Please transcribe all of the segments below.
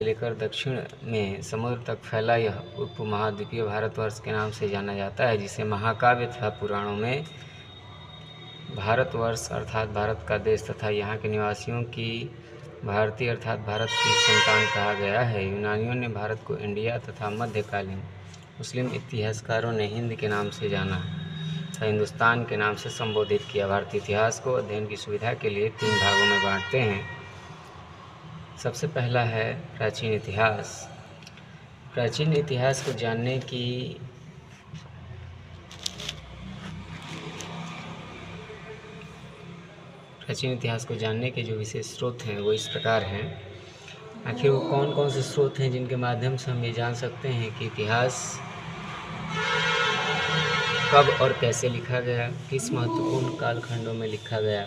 लेकर दक्षिण में समुद्र तक फैला यह उपमहाद्वीपीय भारतवर्ष के नाम से जाना जाता है, जिसे महाकाव्य तथा पुराणों में भारतवर्ष अर्थात भारत का देश तथा यहाँ के निवासियों की भारतीय अर्थात भारत की संतान कहा गया है। यूनानियों ने भारत को इंडिया तथा मध्यकालीन मुस्लिम इतिहासकारों ने हिंद के नाम से जाना तथा हिंदुस्तान के नाम से संबोधित किया। भारतीय इतिहास को अध्ययन की सुविधा के लिए 3 भागों में बांटते हैं। सबसे पहला है प्राचीन इतिहास। प्राचीन इतिहास को जानने के जो विशेष स्रोत हैं वो इस प्रकार हैं। आखिर वो कौन कौन से स्रोत हैं जिनके माध्यम से हम ये जान सकते हैं कि इतिहास कब और कैसे लिखा गया, किस महत्वपूर्ण कालखंडों में लिखा गया।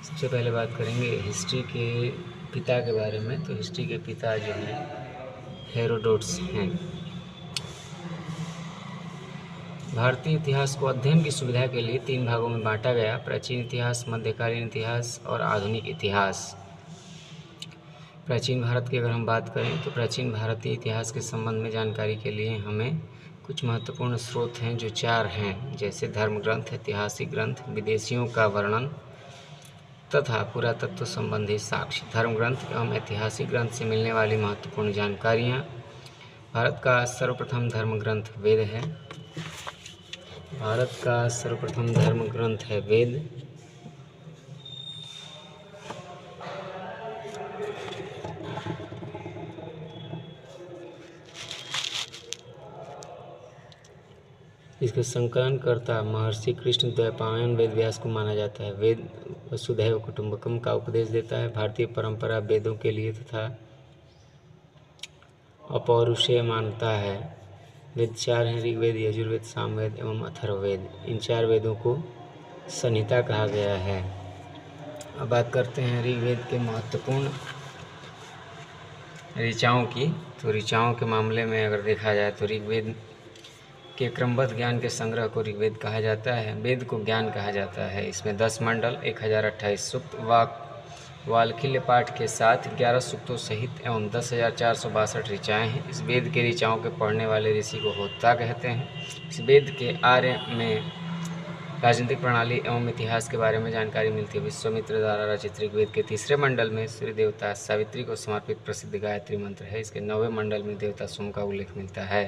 सबसे पहले बात करेंगे हिस्ट्री के पिता के बारे में। तो हिस्ट्री के पिता जो हैं हेरोडोटस हैं। भारतीय इतिहास को अध्ययन की सुविधा के लिए 3 भागों में बांटा गया: प्राचीन इतिहास, मध्यकालीन इतिहास और आधुनिक इतिहास। प्राचीन भारत की अगर हम बात करें तो प्राचीन भारतीय इतिहास के संबंध में जानकारी के लिए हमें कुछ महत्वपूर्ण स्रोत हैं जो 4 हैं, जैसे धर्म ग्रंथ, ऐतिहासिक ग्रंथ, विदेशियों का वर्णन तथा पुरातत्व संबंधी साक्ष्य। धर्म ग्रंथ एवं ऐतिहासिक ग्रंथ से मिलने वाली महत्वपूर्ण जानकारियाँ। भारत का सर्वप्रथम धर्म ग्रंथ वेद है। भारत का सर्वप्रथम धर्म ग्रंथ है वेद। इसके संकलनकर्ता महर्षि कृष्ण द्वैपायन वेद व्यास को माना जाता है। वेद वसुधैव कुटुंबकम का उपदेश देता है। भारतीय परंपरा वेदों के लिए तथा अपौरुषेय मानता है। वेद 4 हैं: ऋग्वेद, यजुर्वेद, सामवेद एवं अथर्ववेद। इन 4 वेदों को संहिता कहा गया है। अब बात करते हैं ऋग्वेद के महत्वपूर्ण ऋचाओं की। तो ऋचाओं के मामले में अगर देखा जाए तो ऋग्वेद के क्रमबद्ध ज्ञान के संग्रह को ऋग्वेद कहा जाता है। वेद को ज्ञान कहा जाता है। इसमें 10 मंडल, 1028 सूक्त, वाल्खिल्य पाठ के साथ 11 सूक्तों सहित एवं 10,462 ऋचाएँ हैं। इस वेद के ऋचाओं के पढ़ने वाले ऋषि को होता कहते हैं। इस वेद के आर्य में राजनीतिक प्रणाली एवं इतिहास के बारे में जानकारी मिलती है। विश्वामित्र द्वारा रचित ऋग्वेद के 3रे मंडल में सूर्य देवता सावित्री को समर्पित प्रसिद्ध गायत्री मंत्र है। इसके 9वें मंडल में देवता सोम का उल्लेख मिलता है।